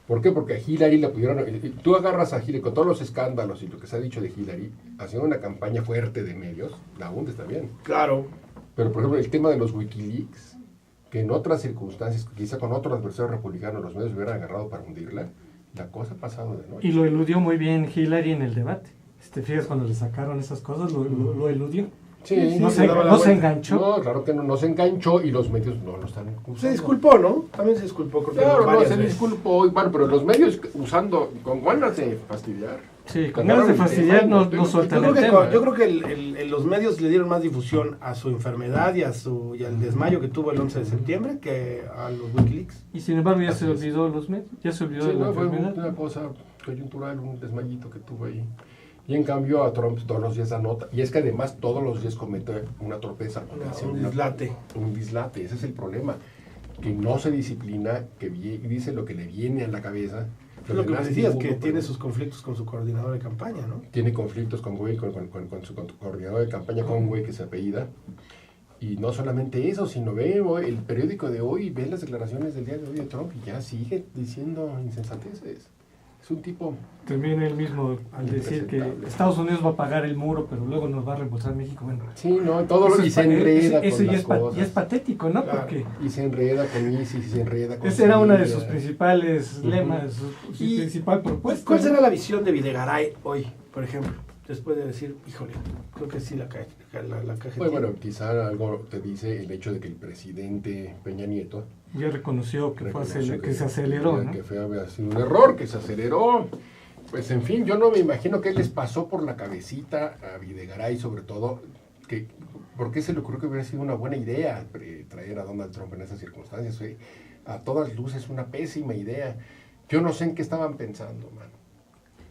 ¿Por qué? Porque a Hillary le pudieron... Tú agarras a Hillary con todos los escándalos y lo que se ha dicho de Hillary, haciendo una campaña fuerte de medios, la hundes también.
Claro.
Pero, por ejemplo, el tema de los Wikileaks, que en otras circunstancias, quizá con otro adversario republicano, los medios hubieran agarrado para hundirla, la cosa ha pasado de noche.
Y lo eludió muy bien Hillary en el debate. Si te fijas, cuando le sacaron esas cosas, lo eludió.
Sí,
No
se daba la
no se
vuelta.
enganchó.
No, claro que no se enganchó y los medios no lo están usando.
Se disculpó, ¿no? También se disculpó. Creo que
Claro, no,
varias
se
veces.
disculpó. Y bueno, pero los medios usando con ganas de fastidiar.
Sí, con ganas de fastidiar no sueltan el tema.
Yo creo que los medios le dieron más difusión a su enfermedad y al desmayo que tuvo el 11 de septiembre que a los Wikileaks.
Y sin embargo ya se olvidó los medios, ya se olvidó
Sí,
de la
no, fue
enfermedad.
una cosa coyuntural, un desmayito que tuvo ahí. Y en cambio a Trump todos los días anota. Y es que además todos los días comete una torpeza.
Un dislate.
Un dislate, ese es el problema. Que no se disciplina, que dice lo que le viene a la cabeza.
Es lo que me
Además,
decías,
hubo-
que tiene sus conflictos con su coordinador de campaña, ¿no?
Tiene conflictos con güey, con su coordinador de campaña, con un güey que se apellida. Y no solamente eso, sino ve el periódico de hoy, ve las declaraciones del día de hoy de Trump y ya sigue diciendo insensateces. Es un tipo...
También él mismo al decir que Estados Unidos va a pagar el muro, pero luego nos va a reembolsar México. Bueno,
Sí, no, todo lo
eso
y
es
se enreda
eso
con
ya
las
es,
cosas.
ya es patético, ¿no?
Claro.
Porque
Y se enreda con ISIS, y se enreda con...
ese era uno de
Siria.
sus principales lemas, su
Y-
principal propuesta.
¿Cuál será la visión de Videgaray hoy, por ejemplo? Después de decir, híjole, creo que sí la caja.
Pues bueno, quizá algo te dice el hecho de que el presidente Peña Nieto
Ya reconoció que,
reconoció
que se aceleró, ¿no?
que había sido un error, que se aceleró. Pues en fin, yo no me imagino qué les pasó por la cabecita a Videgaray, sobre todo, que por qué se le ocurrió que hubiera sido una buena idea traer a Donald Trump en esas circunstancias. A todas luces, una pésima idea. Yo no sé en qué estaban pensando, man.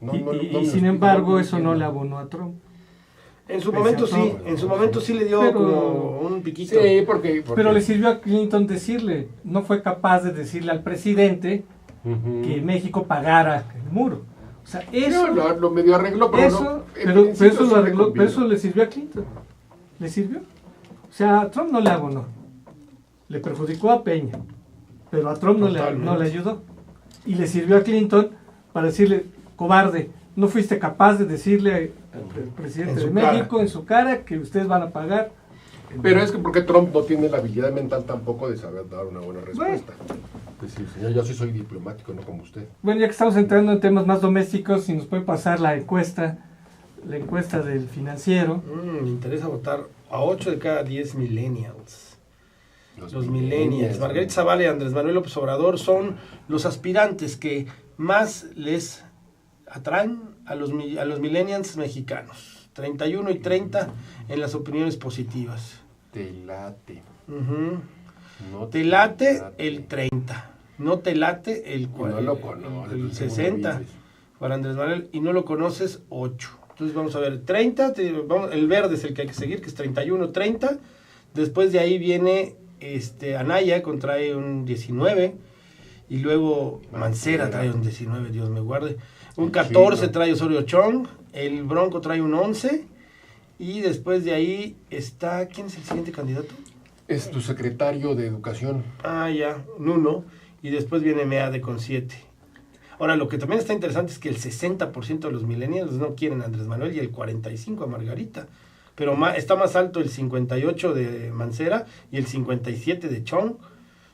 No,
y
no, no me
sin
explico,
embargo,
no
eso no
entiendo.
le abonó a Trump.
En su
Pese
momento
a
sí,
todo.
en su momento sí le dio
Pero-
como un piquito.
Sí, porque
Pero le sirvió a Clinton decirle, no fue capaz de decirle al presidente
Ujú.
que México pagara el muro. O sea, eso,
No, lo medio arregló, pero
eso,
no, en
pero
principio
eso
sí
lo
le
arregló,
convino.
pero eso le sirvió a Clinton. ¿Le sirvió? O sea, a Trump no le abonó. Le perjudicó a Peña, pero a Trump no le
Totalmente.
ayudó. Y le sirvió a Clinton para decirle, cobarde, no fuiste capaz de decirle al presidente
En
de
su
México
cara.
en su cara que ustedes van a pagar.
Pero es que porque Trump no tiene la habilidad mental tampoco de saber dar una buena respuesta. Es decir, señor, yo sí soy diplomático, no como usted.
Bueno, ya que estamos entrando en temas más domésticos, si nos puede pasar la encuesta del Financiero.
Me interesa votar a 8 de cada 10 millennials. Los millennials. Margarita Zavala y Andrés Manuel López Obrador son los aspirantes que más les atraen a los millennials mexicanos. 31 y 30 en las opiniones positivas.
Te late.
Ujú.
No
Te late el 30. No te late el,
No lo conoces,
el
tú
60
seguro dices.
para Andrés Manuel y no lo conoces 8. Entonces vamos a ver, 30, el verde es el que hay que seguir, que es 31, 30. Después de ahí viene Anaya, trae un 19. Y luego Mancera trae un 19, Dios me guarde. Un
El
14
Chino.
trae Osorio Chong. El Bronco trae un 11. Y después de ahí está, ¿quién es el siguiente candidato?
Es tu secretario de Educación.
Ah, ya, Nuno. Y después viene Meade con 7. Ahora, lo que también está interesante es que el 60% de los millennials no quieren a Andrés Manuel y el 45% a Margarita. Pero está más alto el 58% de Mancera y el 57% de Chong.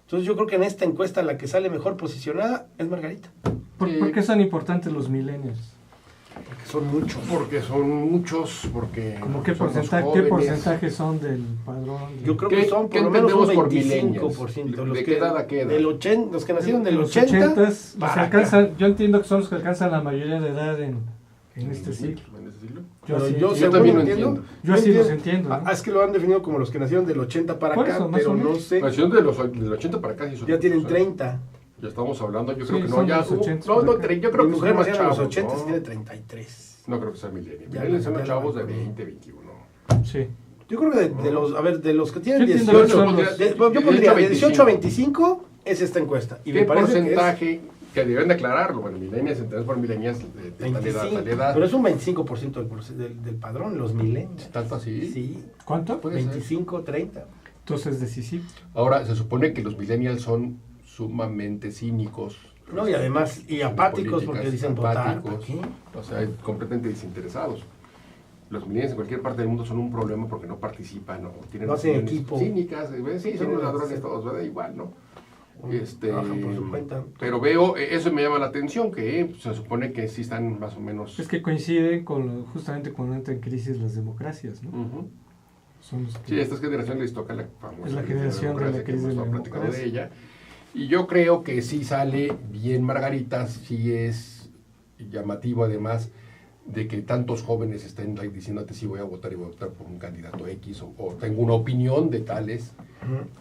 Entonces yo creo que en esta encuesta la que sale mejor posicionada es Margarita.
¿Por qué son importantes los millennials?
Porque son muchos.
Porque son muchos, porque...
¿Cómo qué
son los
porcentaje, qué
jóvenes.
porcentaje son del padrón?
Yo creo
¿Qué-
que son
qué
por lo menos un
entendemos por
25%.
millennials?
Los
¿De
que,
qué edad a qué edad?
los que nacieron del
los
80
ochentas, los
para
que
acá.
alcanzan, yo entiendo que son los que alcanzan la mayoría de edad en este siglo.
¿En este siglo?
Pero
sí-
yo,
yo
según
también lo entiendo.
Yo así los entiendo, ¿no?
Ah, es que lo han definido como los que nacieron del 80 para
Por
acá,
eso, más
pero
o
no
menos.
sé.
La nación del 80 para acá sí son
Ya tienen
muchos, ¿eh?
30.
Ya estamos hablando, yo
Sí,
creo que no,
son
ya...
los 80
no,
para
no,
acá.
yo creo
Mi
que
mujer
son más
nació en los
chavos,
80
¿no?
y tiene 33.
No creo que sean millennials.
Ya,
Millennials son
ya
los
lo
chavos de
recuerdo.
20, 21.
Sí.
Yo creo que de los que tienen
Yo entiendo
18,
que son los-
yo pondría de 18 a 25 es esta encuesta. Y
¿Qué
me parece
porcentaje, que deben de aclararlo, bueno, millennials, entonces por millennials, de
que es
tal edad,
25,
tal edad.
pero es un 25% del padrón, los millennials.
¿Tanto así?
Sí,
¿Cuánto?
Puede ser.
25, 30.
Entonces decisivo.
Ahora, se supone que los millennials son sumamente cínicos.
No, y además, y
Son
apáticos
políticas,
porque dicen votar.
apáticos,
¿Qué?
o sea, completamente desinteresados. Los millennials en cualquier parte del mundo son un problema porque no participan o tienen
No hacen
opiniones
equipo.
cínicas, sí, son
Sí,
unos ladrones
sí.
todos, ¿verdad? Igual, ¿no?
Trabajan por su cuenta.
Pero veo, eso me llama la atención, que se supone que sí están más o menos...
Es que coincide con justamente cuando entran en crisis las democracias, ¿no?
Ujú.
Son los que-
Sí, a estas generaciones les toca la famosa
Es la generación de la
democracia, que
crisis de
hemos
la
platicado de
democracia.
ella. Y yo creo que sí sale bien Margarita, sí es llamativo además de que tantos jóvenes estén like, diciéndote si voy a votar y voy a votar por un candidato X o tengo una opinión de tales,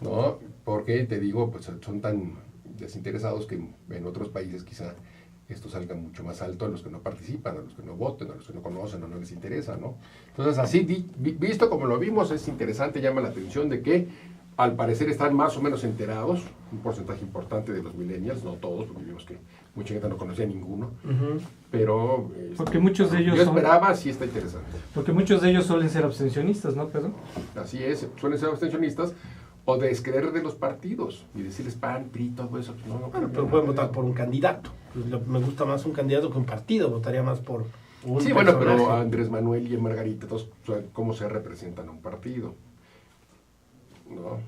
¿no? Porque te digo, pues son tan desinteresados que en otros países quizá esto salga mucho más alto a los que no participan, a los que no voten, a los que no conocen o no les interesa, ¿no? Entonces así visto como lo vimos es interesante, llama la atención de que al parecer están más o menos enterados, un porcentaje importante de los millennials, no todos, porque vimos que mucha gente no conocía a ninguno, pero
Porque muchos de ellos
yo
son-
esperaba, sí está interesante.
Porque muchos de ellos suelen ser abstencionistas, ¿no, Pedro?
Así es, suelen ser abstencionistas o descreer de los partidos y decirles PAN, PRI, todo eso. No, no,
Bueno, pero pueden votar por un candidato. Pues me gusta más un candidato que un partido, votaría más por un
Sí, bueno, pero
personaje.
Andrés Manuel y Margarita, todos saben cómo se representan a un partido. ¿No?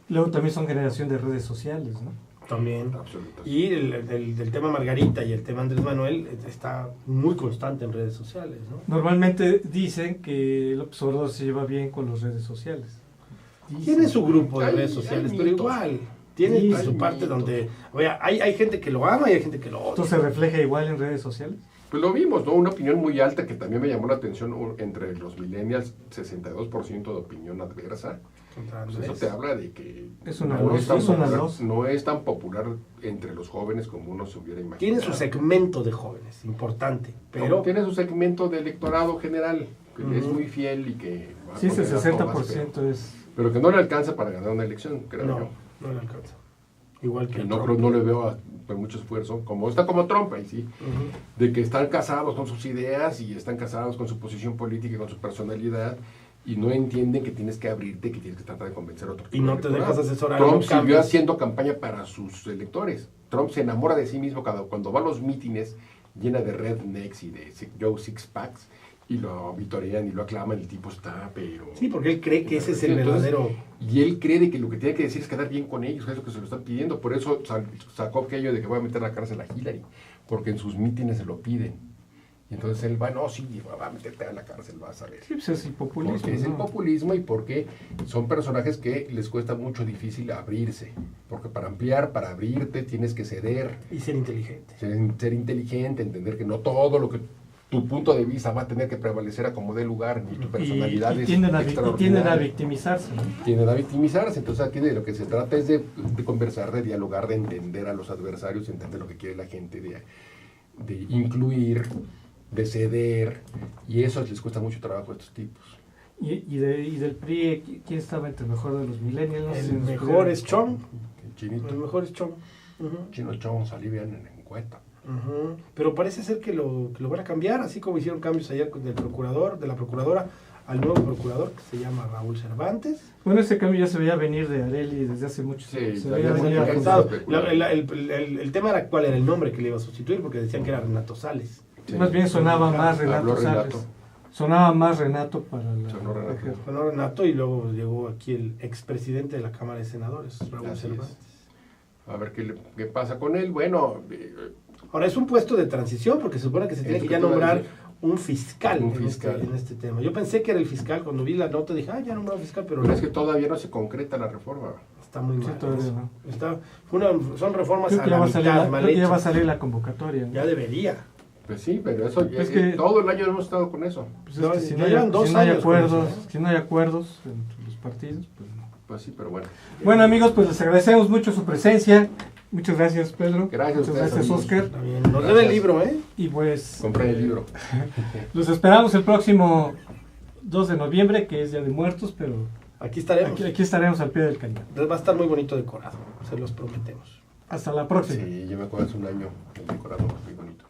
Luego también son generación de redes sociales, ¿no?
También.
Absoluto.
Y el tema Margarita y el tema Andrés Manuel está muy constante en redes sociales, ¿no?
Normalmente dicen que López Obrador se lleva bien con las redes sociales.
Tiene su grupo de
Hay-
redes sociales,
hay
pero
mitos.
igual. Tiene
Sí,
su
hay
parte
mitos.
donde... Oye, hay gente que lo ama y hay gente que lo odia.
¿Esto se refleja igual en redes sociales?
Pues lo vimos, ¿no? Una opinión muy alta que también me llamó la atención entre los millennials, 62% de opinión adversa.
Contra
Pues
Andrés.
eso te habla de que
Es una
no,
voz,
es tan
es una
popular,
voz.
no es tan popular entre los jóvenes como uno se hubiera imaginado.
Tiene su segmento de jóvenes, importante,
Pero
pero...
tiene su segmento de electorado general, que es muy fiel y que va a
Sí, ese
poner a
60%
todas,
es...
pero que no le alcanza para ganar una elección, creo
No,
yo.
no le alcanza. Igual que
Que
el
no,
Trump.
no le veo por mucho esfuerzo, como está como Trump ahí sí,
Ujú.
de que están casados con sus ideas y están casados con su posición política y con su personalidad y no entienden que tienes que abrirte, que tienes que tratar de convencer a otro.
Y no te dejas asesorar,
Trump
no
siguió
cambies.
haciendo campaña para sus electores. Trump se enamora de sí mismo cuando va a los mítines llena de rednecks y de Joe Sixpacks y lo vitorean y lo aclaman, el tipo está, pero...
Sí, porque él cree que ese es el
Entonces,
verdadero...
Y él cree de que lo que tiene que decir es quedar bien con ellos, es lo que se lo están pidiendo. Por eso sacó aquello de que va a meter a la cárcel a Hillary, porque en sus mítines se lo piden. Y entonces él va, no, sí, va a meterte a la cárcel, vas a ver.
Sí, pues es el populismo,
Porque es el
¿no?
populismo y porque son personajes que les cuesta mucho difícil abrirse. Porque para ampliar, para abrirte, tienes que ceder,
Y ser inteligente.
ser inteligente, entender que no todo lo que tu punto de vista va a tener que prevalecer a como dé lugar, ni tu personalidad
Y
es
tienden a
extraordinaria.
victimizarse, ¿no?
Tienden a victimizarse, entonces aquí de lo que se trata es de conversar, de dialogar, de entender a los adversarios, entender lo que quiere la gente, de incluir, de ceder, y eso les cuesta mucho trabajo a estos tipos.
Y del PRI, ¿quién estaba entre el mejor de los millennials? No sé si
El
nos
mejor
pudiera-
es Chong.
El chinito,
El mejor es Chong. Ujú.
Chino Chong salí bien en encuesta.
Ujú. Pero parece ser que lo van a cambiar, así como hicieron cambios ayer del procurador, de la procuradora al nuevo procurador que se llama Raúl Cervantes.
Bueno, ese cambio ya se veía venir de Areli desde hace mucho
Sí,
tiempo. Se
ya
veía
muy
venir a
pensado.
fondo.
especulado.
El tema era cuál era el nombre que le iba a sustituir, porque decían que era Renato Sales.
Más bien sonaba más
Habló
Renato Sales. Sonaba más Renato para la...
Sonó Renato.
Bueno, Renato, y luego llegó aquí el expresidente de la Cámara de Senadores, Raúl
Así
Cervantes.
es. A ver qué pasa con él. Bueno,
Ahora es un puesto de transición, porque se supone que se tiene
Eso
que
que
ya
te iba a
nombrar
decir.
un fiscal,
Un
en
fiscal.
este tema. Yo pensé que era el fiscal, cuando vi la nota dije, ya nombró fiscal, pero
pero
no,
es que todavía no se concreta la reforma.
está muy
Sí,
mal.
todavía
eso.
no.
Son reformas
Creo
a
que, ya
la
va a salir
mitad,
la,
mal
creo que ya va a
hechas.
salir la convocatoria, ¿no?
Ya debería.
Pues sí, pero eso
Es que-
todo el año hemos estado con eso.
Pues
No,
es que si
ya
no hay,
llevan 2
si no hay
años con
acuerdos,
eso, ¿eh?
si no hay acuerdos entre los partidos, pues no.
Pues sí, pero bueno.
Bueno, amigos, pues les agradecemos mucho su presencia. Muchas gracias, Pedro.
Gracias a
Muchas
ustedes,
gracias,
amigos.
Oscar.
Está bien. Nos
Gracias.
debe el libro, ¿eh?
Y pues
Compré el libro.
los esperamos el próximo 2 de noviembre, que es Día de Muertos, pero
Aquí estaremos.
aquí estaremos al pie del cañón.
Va a estar muy bonito decorado, se los prometemos.
Hasta la próxima.
Sí, yo me acuerdo hace un año el decorado muy bonito.